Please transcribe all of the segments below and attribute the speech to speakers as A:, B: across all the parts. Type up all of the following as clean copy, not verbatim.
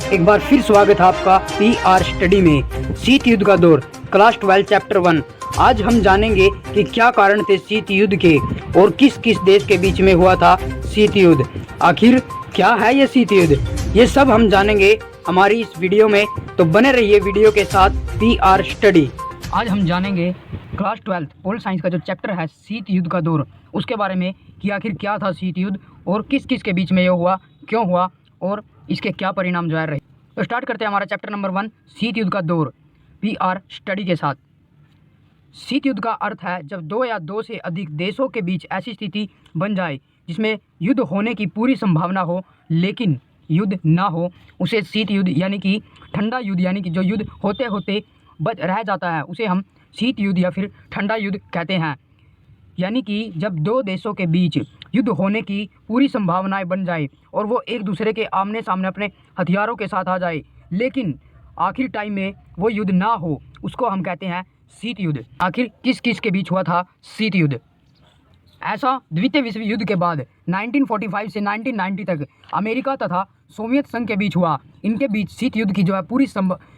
A: एक बार फिर स्वागत है आपका PR स्टडी में। शीत युद्ध का दौर, क्लास 12 चैप्टर 1। आज हम जानेंगे कि क्या कारण थे शीत युद्ध के और किस किस देश के बीच में हुआ था शीत युद्ध। आखिर क्या है ये शीत युद्ध, ये सब हम जानेंगे हमारी इस वीडियो में, तो बने रहिए वीडियो के साथ PR स्टडी। आज हम जानेंगे क्लास 12 पोल साइंस का जो चैप्टर है शीत युद्ध का दौर, उसके बारे में कि आखिर क्या था शीत युद्ध और किस किस के बीच में ये हुआ, क्यों हुआ और इसके क्या परिणाम जो है रहे। तो स्टार्ट करते हैं हमारा चैप्टर नंबर 1 शीत युद्ध का दौर PR स्टडी के साथ। शीत युद्ध का अर्थ है जब दो या दो से अधिक देशों के बीच ऐसी स्थिति बन जाए जिसमें युद्ध होने की पूरी संभावना हो लेकिन युद्ध ना हो, उसे शीत युद्ध यानी कि ठंडा युद्ध यानी कि जो युद्ध होते होते बच रह जाता है उसे हम शीत युद्ध या फिर ठंडा युद्ध कहते हैं। यानी कि जब दो देशों के बीच युद्ध होने की पूरी संभावनाएं बन जाए और वो एक दूसरे के आमने सामने अपने हथियारों के साथ आ जाए लेकिन आखिर टाइम में वो युद्ध ना हो, उसको हम कहते हैं शीत युद्ध। आखिर किस किस के बीच हुआ था शीत युद्ध? ऐसा द्वितीय विश्व युद्ध के बाद 1945 से 1990 तक अमेरिका तथा सोवियत संघ के बीच हुआ। इनके बीच शीत युद्ध की जो है पूरी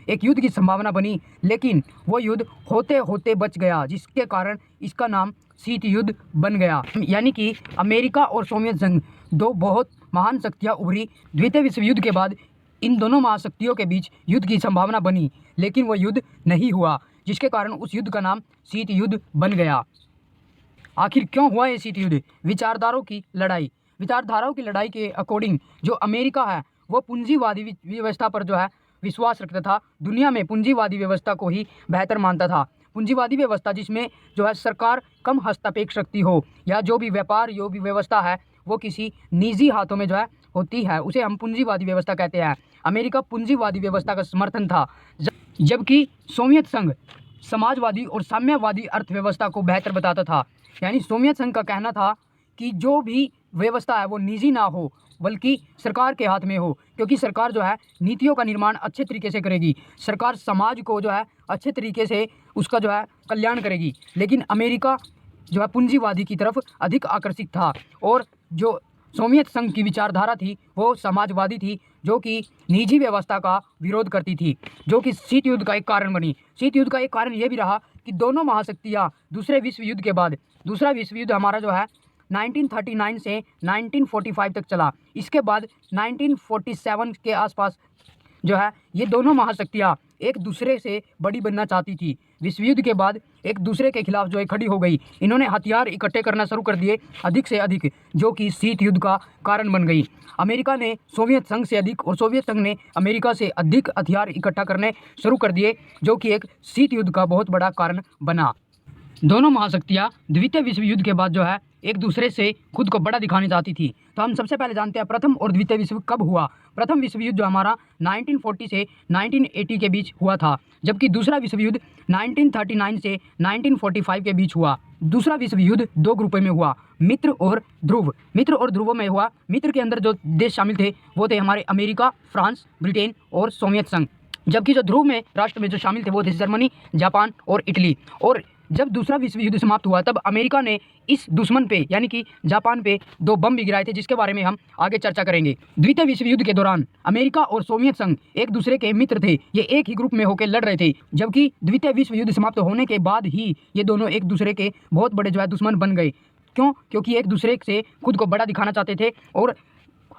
A: एक युद्ध की संभावना बनी लेकिन वो युद्ध होते होते बच गया, जिसके कारण इसका नाम शीत युद्ध बन गया। यानी कि अमेरिका और सोवियत संघ दो बहुत महान शक्तियाँ उभरी। द्वितीय विश्व युद्ध के बाद इन दोनों महाशक्तियों के बीच युद्ध की संभावना बनी लेकिन वो युद्ध नहीं हुआ, जिसके कारण उस युद्ध का नाम शीत युद्ध बन गया। आखिर क्यों हुआ ये शीत युद्ध? विचारधाराओं की लड़ाई। विचारधाराओं की लड़ाई के अकॉर्डिंग जो अमेरिका है वो पूंजीवादी व्यवस्था पर जो है विश्वास रखता था। दुनिया में पूंजीवादी व्यवस्था को ही बेहतर मानता था। पूंजीवादी व्यवस्था जिसमें जो है सरकार कम हस्तक्षेप शक्ति हो या जो भी व्यापार जो भी व्यवस्था है वो किसी निजी हाथों में जो है होती है, उसे हम पूंजीवादी व्यवस्था कहते हैं। अमेरिका पूंजीवादी व्यवस्था का समर्थन था जबकि सोवियत संघ समाजवादी और साम्यवादी अर्थव्यवस्था को बेहतर बताता था। यानी सोवियत संघ का कहना था कि जो भी व्यवस्था है वो निजी ना हो बल्कि सरकार के हाथ में हो, क्योंकि सरकार जो है नीतियों का निर्माण अच्छे तरीके से करेगी, सरकार समाज को जो है अच्छे तरीके से उसका जो है कल्याण करेगी। लेकिन अमेरिका जो है पूंजीवादी की तरफ अधिक आकर्षित था और जो सोवियत संघ की विचारधारा थी वो समाजवादी थी जो कि निजी व्यवस्था का विरोध करती थी, जो कि शीत युद्ध का एक कारण बनी। शीत युद्ध का एक कारण ये भी रहा कि दोनों महाशक्तियाँ दूसरे विश्व युद्ध के बाद, दूसरा विश्व युद्ध हमारा जो है 1939 से 1945 तक चला। इसके बाद 1947 के आसपास जो है ये दोनों महाशक्तियाँ एक दूसरे से बड़ी बनना चाहती थी। विश्व युद्ध के बाद एक दूसरे के खिलाफ जो है खड़ी हो गई। इन्होंने हथियार इकट्ठे करना शुरू कर दिए अधिक से अधिक, जो कि शीत युद्ध का कारण बन गई। अमेरिका ने सोवियत संघ से अधिक और सोवियत संघ ने अमेरिका से अधिक हथियार इकट्ठा करने शुरू कर दिए, जो कि एक शीत युद्ध का बहुत बड़ा कारण बना। दोनों महाशक्तियाँ द्वितीय विश्व युद्ध के बाद जो है एक दूसरे से खुद को बड़ा दिखाने चाहती थी। तो हम सबसे पहले जानते हैं प्रथम और द्वितीय विश्व कब हुआ। प्रथम विश्व युद्ध जो हमारा 1940 से 1980 के बीच हुआ था, जबकि दूसरा विश्व युद्ध 1939 से 1945 के बीच हुआ। दूसरा विश्व युद्ध दो ग्रुपों में हुआ, मित्र और ध्रुव। मित्र और ध्रुवों में हुआ। मित्र के अंदर जो देश शामिल थे वो थे हमारे अमेरिका, फ्रांस, ब्रिटेन और सोवियत संघ, जबकि जो ध्रुव में राष्ट्र में जो शामिल थे वो थे जर्मनी, जापान और इटली। और जब दूसरा विश्व युद्ध समाप्त हुआ तब अमेरिका ने इस दुश्मन पे यानी कि जापान पे दो बम भी गिराए थे, जिसके बारे में हम आगे चर्चा करेंगे। द्वितीय विश्व युद्ध के दौरान अमेरिका और सोवियत संघ एक दूसरे के मित्र थे, ये एक ही ग्रुप में होकर लड़ रहे थे, जबकि द्वितीय विश्व युद्ध समाप्त होने के बाद ही ये दोनों एक दूसरे के बहुत बड़े जो है दुश्मन बन गए। क्यों? क्योंकि एक दूसरे से खुद को बड़ा दिखाना चाहते थे और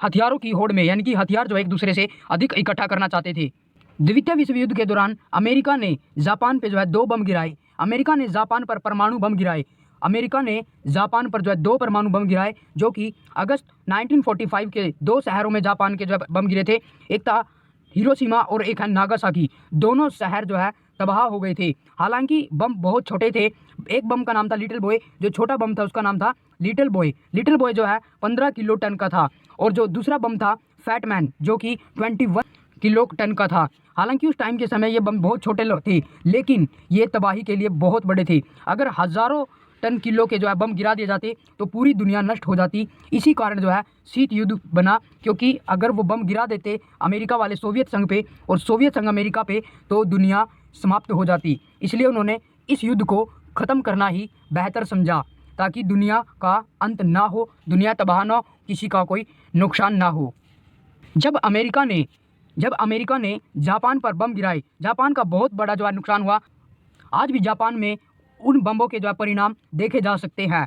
A: हथियारों की होड़ में यानी कि हथियार जो एक दूसरे से अधिक इकट्ठा करना चाहते थे। द्वितीय विश्व युद्ध के दौरान अमेरिका ने जापान पे जो है दो बम गिराए। अमेरिका ने जापान पर परमाणु बम गिराए। अमेरिका ने जापान पर जो है दो परमाणु बम गिराए, जो कि अगस्त 1945 के दो शहरों में जापान के जो बम गिरे थे। एक था हिरोशिमा और एक है नागासाकी। दोनों शहर जो है तबाह हो गए थे। हालांकि बम बहुत छोटे थे। एक बम का नाम था लिटिल बॉय, जो छोटा बम था उसका नाम था लिटिल बॉय। लिटिल बॉय जो है 15 किलो टन का था और जो दूसरा बम था फैट मैन, जो कि 21 किलो टन का था। हालांकि उस टाइम के समय ये बम बहुत छोटे थे लेकिन ये तबाही के लिए बहुत बड़े थे। अगर हज़ारों टन किलो के जो है बम गिरा दिए जाते तो पूरी दुनिया नष्ट हो जाती। इसी कारण जो है शीत युद्ध बना, क्योंकि अगर वो बम गिरा देते अमेरिका वाले सोवियत संघ पे और सोवियत संघ अमेरिका पे तो दुनिया समाप्त हो जाती। इसलिए उन्होंने इस युद्ध को ख़त्म करना ही बेहतर समझा ताकि दुनिया का अंत ना हो, दुनिया तबाह ना हो, किसी का कोई नुकसान ना हो। जब अमेरिका ने जब अमेरिका ने जापान पर बम गिराए, जापान का बहुत बड़ा जो है नुकसान हुआ। आज भी जापान में उन बमों के जो है परिणाम देखे जा सकते हैं।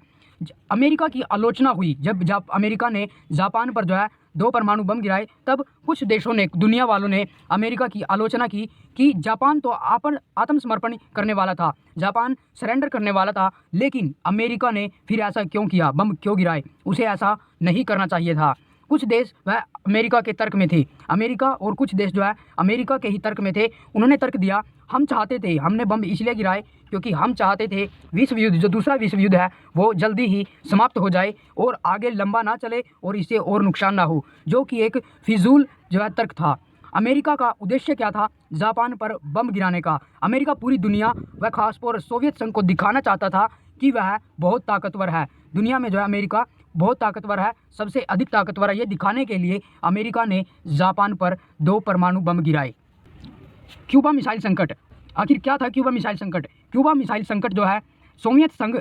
A: अमेरिका की आलोचना हुई जब अमेरिका ने जापान पर जो है 2 परमाणु बम गिराए, तब कुछ देशों ने, दुनिया वालों ने अमेरिका की आलोचना की कि जापान तो आत्मसमर्पण करने वाला था, जापान सरेंडर करने वाला था, लेकिन अमेरिका ने फिर ऐसा क्यों किया, बम क्यों गिराए, उसे ऐसा नहीं करना चाहिए था। कुछ देश वह अमेरिका के तर्क में थे, अमेरिका और कुछ देश जो है अमेरिका के ही तर्क में थे। उन्होंने तर्क दिया, हम चाहते थे, हमने बम इसलिए गिराए क्योंकि हम चाहते थे विश्व युद्ध, जो दूसरा विश्व युद्ध है, वो जल्दी ही समाप्त हो जाए और आगे लंबा ना चले और इससे और नुकसान ना हो, जो कि एक फिजूल जो है तर्क था। अमेरिका का उद्देश्य क्या था जापान पर बम गिराने का? अमेरिका पूरी दुनिया व खासतौर सोवियत संघ को दिखाना चाहता था कि वह बहुत ताकतवर है। दुनिया में जो है अमेरिका बहुत ताकतवर है, सबसे अधिक ताकतवर है। ये दिखाने के लिए अमेरिका ने जापान पर 2 परमाणु बम गिराए। क्यूबा मिसाइल संकट, आखिर क्या था क्यूबा मिसाइल संकट? क्यूबा मिसाइल संकट जो है सोवियत संघ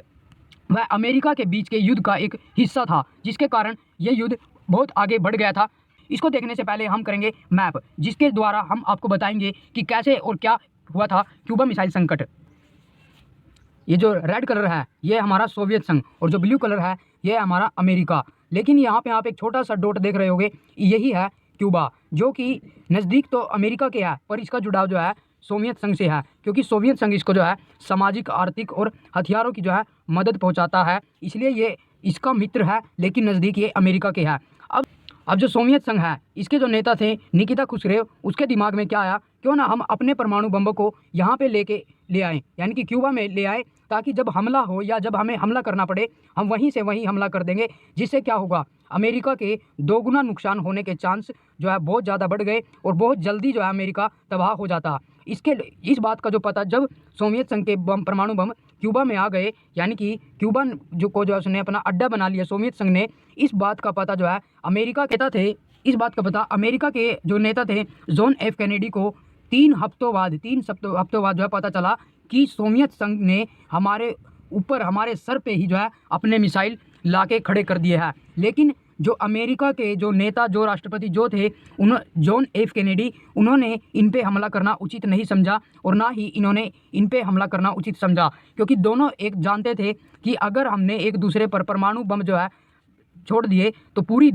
A: व अमेरिका के बीच के युद्ध का एक हिस्सा था, जिसके कारण यह युद्ध बहुत आगे बढ़ गया था। इसको देखने से पहले हम करेंगे मैप, जिसके द्वारा हम आपको बताएंगे कि कैसे और क्या हुआ था क्यूबा मिसाइल संकट। ये जो रेड कलर है ये हमारा सोवियत संघ और जो ब्लू कलर है ये हमारा अमेरिका। लेकिन यहाँ पे आप एक छोटा सा डॉट देख रहे होंगे, यही है क्यूबा, जो कि नज़दीक तो अमेरिका के है पर इसका जुड़ाव जो है सोवियत संघ से है, क्योंकि सोवियत संघ इसको जो है सामाजिक, आर्थिक और हथियारों की जो है मदद पहुँचाता है, इसलिए ये इसका मित्र है, लेकिन नज़दीक ये अमेरिका के है। अब जो सोवियत संघ है इसके जो नेता थे निकिता खुसरेव, उसके दिमाग में क्या आया, क्यों ना हम अपने परमाणु बम को यहाँ पे ले आएँ, यानी कि क्यूबा में ले आए, ताकि जब हमला हो या जब हमें हमला करना पड़े हम वहीं से वहीं हमला कर देंगे, जिससे क्या होगा, अमेरिका के 2 गुना नुकसान होने के चांस जो है बहुत ज़्यादा बढ़ गए और बहुत जल्दी जो है अमेरिका तबाह हो जाता। इस बात का जो पता जब सोवियत संघ के परमाणु बम क्यूबा में आ गए, यानी कि क्यूबा जो को जो उसने अपना अड्डा बना लिया सोवियत संघ ने, इस बात का पता जो है अमेरिका के थे, इस बात का पता अमेरिका के जो नेता थे जॉन एफ कैनेडी को 3 हफ्तों बाद जो है पता चला कि सोवियत संघ ने हमारे ऊपर, हमारे सर पे ही जो है अपने मिसाइल लाके खड़े कर दिए हैं। लेकिन जो अमेरिका के जो नेता, जो राष्ट्रपति जो थे, जॉन एफ कैनेडी, उन्होंने इन पे हमला करना उचित नहीं समझा और ना ही इन्होंने इन पे हमला करना उचित समझा, क्योंकि दोनों एक जानते थे कि अगर हमने एक दूसरे पर परमाणु बम जो है छोड़ दिए तो पूरी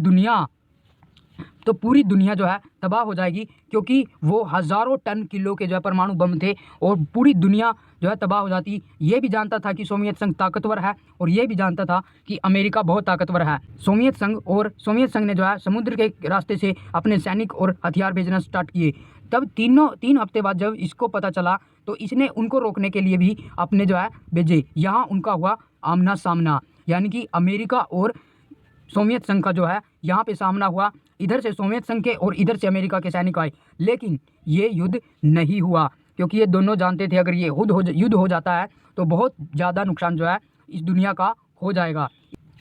A: दुनिया जो है तबाह हो जाएगी, क्योंकि वो हज़ारों टन किलो के जो है परमाणु बम थे और पूरी दुनिया जो है तबाह हो जाती। ये भी जानता था कि सोवियत संघ ताकतवर है और ये भी जानता था कि अमेरिका बहुत ताकतवर है। सोवियत संघ ने जो है समुद्र के रास्ते से अपने सैनिक और हथियार भेजना स्टार्ट किए। तब 3 हफ्ते बाद जब इसको पता चला तो इसने उनको रोकने के लिए भी अपने जो है भेजे। यहाँ उनका हुआ आमना सामना, यानी कि अमेरिका और सोवियत संघ का जो है यहाँ पे सामना हुआ। इधर से सोवियत संघ के और इधर से अमेरिका के सैनिक आए, लेकिन ये युद्ध नहीं हुआ, क्योंकि ये दोनों जानते थे अगर ये युद्ध हो जाता है तो बहुत ज़्यादा नुकसान जो है इस दुनिया का हो जाएगा।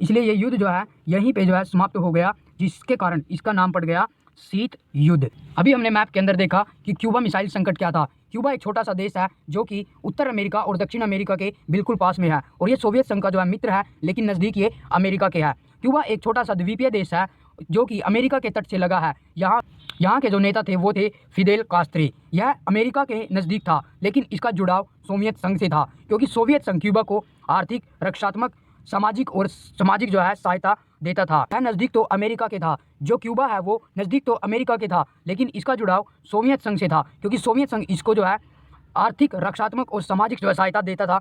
A: इसलिए ये युद्ध जो है यहीं पे जो है समाप्त हो गया, जिसके कारण इसका नाम पड़ गया शीत युद्ध। अभी हमने मैप के अंदर देखा कि क्यूबा मिसाइल संकट क्या था। क्यूबा एक छोटा सा देश है जो कि उत्तर अमेरिका और दक्षिण अमेरिका के बिल्कुल पास में है और ये सोवियत संघ का जो है मित्र है, लेकिन नज़दीक ये अमेरिका के है। क्यूबा एक छोटा सा द्वीपीय देश है जो कि अमेरिका के तट से लगा है। यहाँ के जो नेता थे वो थे फिदेल कास्त्रो। यह अमेरिका के नज़दीक था, लेकिन इसका जुड़ाव सोवियत संघ से था, क्योंकि सोवियत संघ क्यूबा को आर्थिक, रक्षात्मक, सामाजिक जो है सहायता देता था। यह नज़दीक तो अमेरिका के था, जो क्यूबा है वो नज़दीक तो अमेरिका के था, लेकिन इसका जुड़ाव सोवियत संघ से था, क्योंकि सोवियत संघ इसको जो है आर्थिक, रक्षात्मक और सामाजिक जो है सहायता देता था।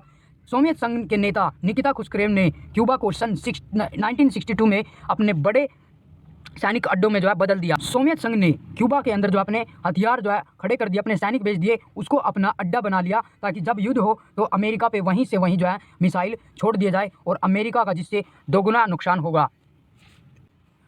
A: सोवियत संघ के नेता निकिता खुसरेव ने क्यूबा को सन 1962 में अपने बड़े सैनिक अड्डों में जो है बदल दिया। सोवियत संघ ने क्यूबा के अंदर जो अपने हथियार जो है खड़े कर दिए, अपने सैनिक भेज दिए, उसको अपना अड्डा बना लिया, ताकि जब युद्ध हो तो अमेरिका पे वहीं से वहीं जो है मिसाइल छोड़ दिया जाए और अमेरिका का जिससे दोगुना नुकसान होगा।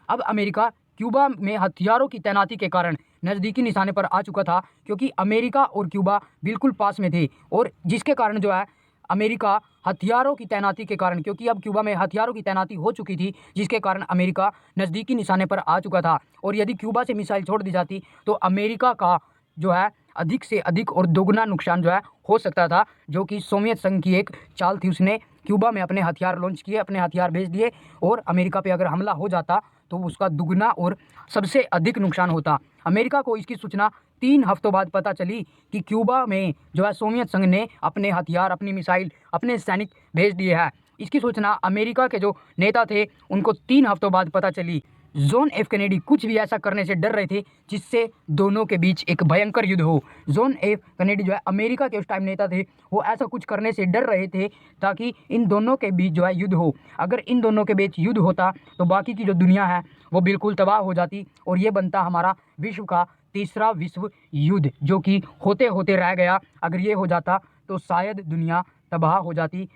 A: अब अमेरिका क्यूबा में हथियारों की तैनाती के कारण नज़दीकी निशाने पर आ चुका था, क्योंकि अमेरिका और क्यूबा बिल्कुल पास में थे और जिसके कारण जो है अमेरिका हथियारों की तैनाती के कारण, क्योंकि अब क्यूबा में हथियारों की तैनाती हो चुकी थी, जिसके कारण अमेरिका नज़दीकी निशाने पर आ चुका था। और यदि क्यूबा से मिसाइल छोड़ दी जाती तो अमेरिका का जो है अधिक से अधिक और दोगुना नुकसान जो है हो सकता था, जो कि सोवियत संघ की एक चाल थी। उसने क्यूबा में अपने हथियार लॉन्च किए, अपने हथियार भेज दिए और अमेरिका पे अगर हमला हो जाता तो उसका दुगना और सबसे अधिक नुकसान होता। अमेरिका को इसकी सूचना 3 हफ्तों बाद पता चली कि क्यूबा में जो है सोवियत संघ ने अपने हथियार, अपनी मिसाइल, अपने सैनिक भेज दिए हैं। इसकी सूचना अमेरिका के जो नेता थे उनको 3 हफ्तों बाद पता चली। जॉन एफ कैनेडी कुछ भी ऐसा करने से डर रहे थे जिससे दोनों के बीच एक भयंकर युद्ध हो। जॉन एफ कैनेडी जो है अमेरिका के उस टाइम नेता थे, वो ऐसा कुछ करने से डर रहे थे ताकि इन दोनों के बीच जो है युद्ध हो। अगर इन दोनों के बीच युद्ध होता तो बाकी की जो दुनिया है वो बिल्कुल तबाह हो जाती और ये बनता हमारा विश्व का तीसरा विश्व युद्ध, जो कि होते होते रह गया। अगर ये हो जाता तो शायद दुनिया तबाह हो जाती।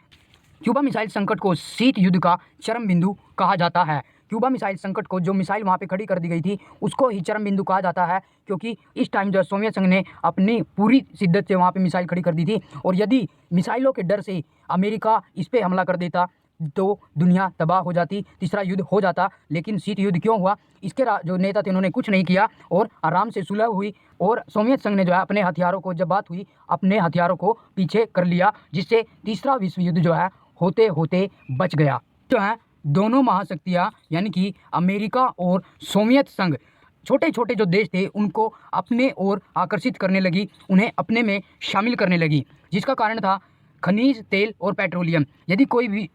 A: क्यूबा मिसाइल संकट को शीत युद्ध का चरम बिंदु कहा जाता है। क्यूबा मिसाइल संकट को, जो मिसाइल वहाँ पे खड़ी कर दी गई थी, उसको ही चरम बिंदु कहा जाता है, क्योंकि इस टाइम जो सोवियत संघ ने अपनी पूरी शिद्दत से वहाँ पे मिसाइल खड़ी कर दी थी। और यदि मिसाइलों के डर से अमेरिका इस पर हमला कर देता तो दुनिया तबाह हो जाती, तीसरा युद्ध हो जाता। लेकिन शीत युद्ध क्यों हुआ, इसके जो नेता थे उन्होंने कुछ नहीं किया और आराम से सुलह हुई और सोवियत संघ ने जो है अपने हथियारों को, जब बात हुई, अपने हथियारों को पीछे कर लिया, जिससे तीसरा विश्व युद्ध जो है होते होते बच गया। जो है दोनों महाशक्तियाँ यानी कि अमेरिका और सोवियत संघ, छोटे छोटे जो देश थे उनको अपने ओर आकर्षित करने लगी, उन्हें अपने में शामिल करने लगी, जिसका कारण था खनिज तेल और पेट्रोलियम। यदि कोई भी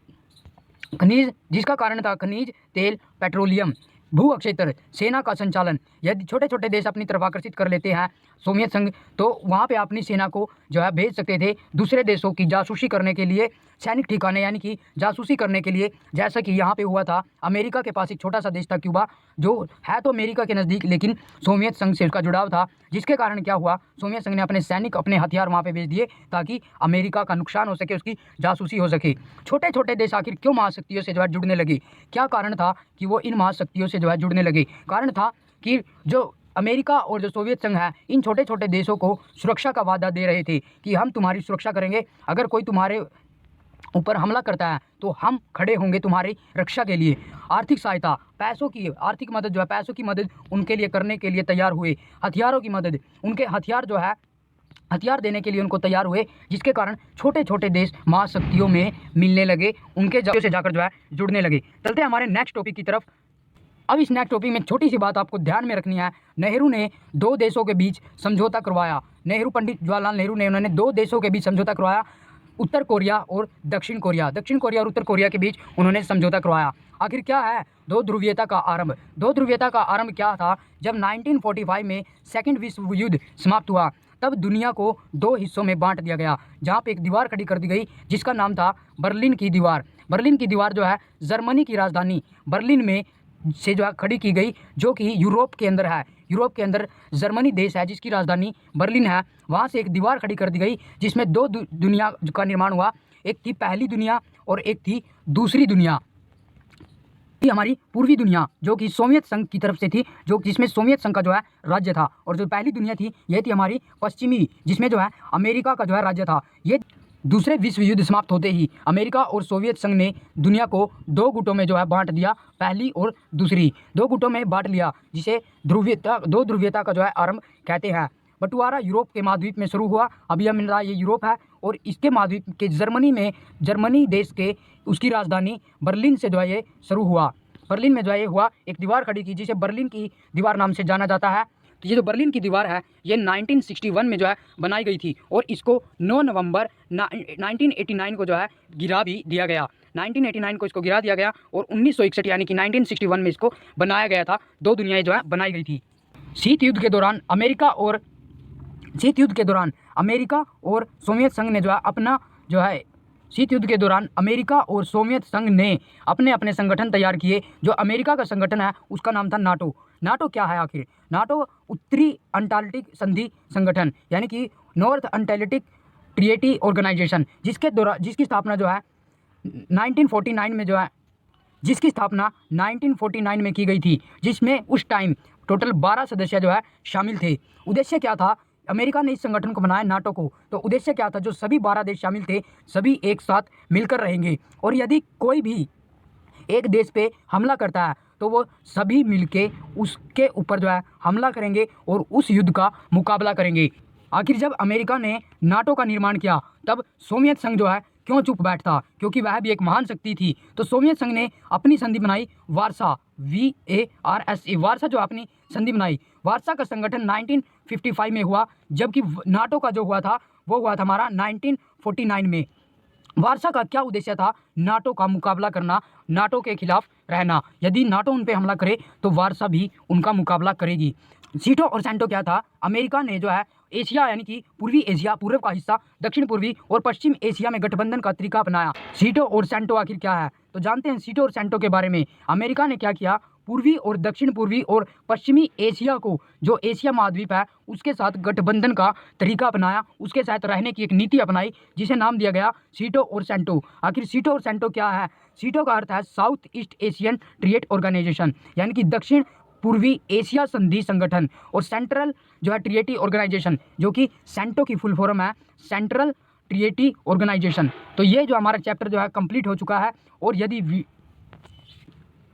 A: जिसका कारण था खनिज तेल, पेट्रोलियम, भू अक्षेत्र, सेना का संचालन। यदि छोटे छोटे देश अपनी तरफ आकर्षित कर लेते हैं सोवियत संघ, तो वहाँ पे अपनी सेना को जो है भेज सकते थे दूसरे देशों की जासूसी करने के लिए, सैनिक ठिकाने यानी कि जासूसी करने के लिए। जैसा कि यहाँ पे हुआ था, अमेरिका के पास एक छोटा सा देश था क्यूबा, जो है तो अमेरिका के नज़दीक लेकिन सोवियत संघ से उसका जुड़ाव था, जिसके कारण क्या हुआ, सोवियत संघ ने अपने सैनिक, अपने हथियार वहाँ पे भेज दिए ताकि अमेरिका का नुकसान हो सके, उसकी जासूसी हो सके। छोटे छोटे देश आखिर क्यों महाशक्तियों से जो है जुड़ने लगे, क्या कारण था कि वो इन महाशक्तियों से जो है जुड़ने लगे? कारण था कि जो अमेरिका और जो सोवियत संघ है, इन छोटे छोटे देशों को सुरक्षा का वादा दे रहे थे कि हम तुम्हारी सुरक्षा करेंगे, अगर कोई तुम्हारे ऊपर हमला करता है तो हम खड़े होंगे तुम्हारी रक्षा के लिए। आर्थिक सहायता, पैसों की आर्थिक मदद जो है, पैसों की मदद उनके लिए करने के लिए तैयार हुए। हथियारों की मदद, उनके हथियार जो है, हथियार देने के लिए उनको तैयार हुए, जिसके कारण छोटे छोटे देश महाशक्तियों में मिलने लगे, उनके से जाकर जो है जुड़ने लगे। चलते हैं हमारे नेक्स्ट टॉपिक की तरफ। अब इस नेक्स्ट टॉपिक में छोटी सी बात आपको ध्यान में रखनी है। नेहरू ने 2 देशों के बीच समझौता करवाया। नेहरू, पंडित जवाहरलाल नेहरू ने, उन्होंने 2 देशों के बीच समझौता करवाया, उत्तर कोरिया और दक्षिण कोरिया। दक्षिण कोरिया और उत्तर कोरिया के बीच उन्होंने समझौता करवाया। आखिर क्या है 2 ध्रुवीयता का आरंभ? 2 ध्रुवीयता का आरंभ क्या था? जब 1945 में सेकेंड विश्व युद्ध समाप्त हुआ, तब दुनिया को 2 हिस्सों में बांट दिया गया, जहाँ पे एक दीवार खड़ी कर दी गई जिसका नाम था बर्लिन की दीवार। बर्लिन की दीवार जो है जर्मनी की राजधानी बर्लिन में से जो है खड़ी की गई, जो कि यूरोप के अंदर है। यूरोप के अंदर जर्मनी देश है जिसकी राजधानी बर्लिन है। वहाँ से एक दीवार खड़ी कर दी गई जिसमें 2 दुनिया का निर्माण हुआ। एक थी पहली दुनिया और एक थी दूसरी दुनिया। ये हमारी पूर्वी दुनिया जो कि सोवियत संघ की तरफ से थी, जो जिसमें सोवियत संघ का जो है राज्य था, और जो पहली दुनिया थी ये थी हमारी पश्चिमी, जिसमें जो है अमेरिका का जो है राज्य था। ये दूसरे विश्व युद्ध समाप्त होते ही अमेरिका और सोवियत संघ ने दुनिया को 2 गुटों में जो है बांट दिया, पहली और दूसरी 2 गुटों में बांट लिया, जिसे ध्रुवीयता, 2 ध्रुवीयता का जो है आरंभ कहते हैं। बंटवारा यूरोप के महाद्वीप में शुरू हुआ। अभी हम मिल रहा ये यूरोप है, और इसके महाद्वीप के जर्मनी में, जर्मनी देश के उसकी राजधानी बर्लिन से जो है ये शुरू हुआ। बर्लिन में जो है ये हुआ, एक दीवार खड़ी की जिसे बर्लिन की दीवार नाम से जाना जाता है। तो ये जो बर्लिन की दीवार है ये 1961 में जो है बनाई गई थी, और इसको 9 नवंबर 1989 को जो है गिरा भी दिया गया। 1989 को इसको गिरा दिया गया और 1961 यानी कि 1961 में इसको बनाया गया था। 2 दुनियाएं जो है बनाई गई थी। शीत युद्ध के दौरान अमेरिका और सोवियत संघ ने जो है अपना जो है शीत युद्ध के दौरान अमेरिका और सोवियत संघ ने अपने अपने संगठन तैयार किए। जो अमेरिका का संगठन है उसका नाम था नाटो। नाटो क्या है आखिर? नाटो उत्तरी अंटार्कटिक संधि संगठन यानी कि नॉर्थ अंटार्कटिक ट्रीटी ऑर्गेनाइजेशन, जिसकी स्थापना जो है 1949 में जो है जिसकी स्थापना 1949 में की गई थी, जिसमें उस टाइम टोटल 12 सदस्य जो है शामिल थे। उद्देश्य क्या था? अमेरिका ने इस संगठन को बनाया नाटो को, तो उद्देश्य क्या था? जो सभी 12 देश शामिल थे सभी एक साथ मिलकर रहेंगे, और यदि कोई भी एक देश पे हमला करता है तो वो सभी मिलके उसके ऊपर जो है हमला करेंगे और उस युद्ध का मुकाबला करेंगे। आखिर जब अमेरिका ने नाटो का निर्माण किया तब सोवियत संघ जो है क्यों चुप बैठता, क्योंकि वह भी एक महान शक्ति थी। तो सोवियत संघ ने अपनी संधि बनाई वारसा, VARSA, वारसा जो अपनी संधि बनाई। वारसा का संगठन 1955 में हुआ, जबकि नाटो का जो हुआ था वो हुआ था हमारा 1949 में। वारसा का क्या उद्देश्य था? नाटो का मुकाबला करना, नाटो के खिलाफ रहना। यदि नाटो उन पे हमला करे तो वारसा भी उनका मुकाबला करेगी। सीटो और सेंटो क्या था? अमेरिका ने जो है एशिया यानी कि पूर्वी एशिया, पूर्व का हिस्सा, दक्षिण पूर्वी और पश्चिम एशिया में गठबंधन का तरीका अपनाया। सीटो और सेंटो आखिर क्या है, तो जानते हैं सीटो और सेंटो के बारे में। अमेरिका ने क्या किया? पूर्वी और दक्षिण पूर्वी और पश्चिमी एशिया को, जो एशिया महाद्वीप है, उसके साथ गठबंधन का तरीका अपनाया, उसके साथ रहने की एक नीति अपनाई, जिसे नाम दिया गया सीटो और सेंटो। आखिर सीटो और सेंटो क्या है? सीटो का अर्थ है South East Asian Trade Organization, यानी कि दक्षिण पूर्वी एशिया संधि संगठन, और सेंट्रल जो है ट्रिएटी ऑर्गेनाइजेशन, जो कि सेंटो की फुल फॉर्म है सेंट्रल ट्रिएटी ऑर्गेनाइजेशन। तो ये जो हमारा चैप्टर जो है कंप्लीट हो चुका है। और यदि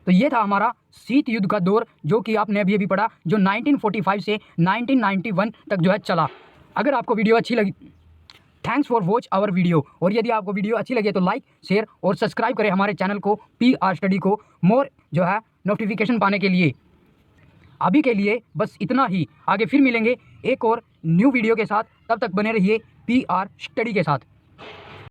A: तो ये था हमारा शीत युद्ध का दौर, जो कि आपने अभी पढ़ा, जो 1945 से 1991 तक जो है चला। अगर आपको वीडियो अच्छी लगी, thanks for watch our video. और यदि आपको वीडियो अच्छी लगे तो लाइक, शेयर और सब्सक्राइब करें हमारे चैनल को, PR स्टडी को, मोर जो है नोटिफिकेशन पाने के लिए। अभी के लिए बस इतना ही, आगे फिर मिलेंगे एक और न्यू वीडियो के साथ। तब तक बने रहिए PR स्टडी के साथ।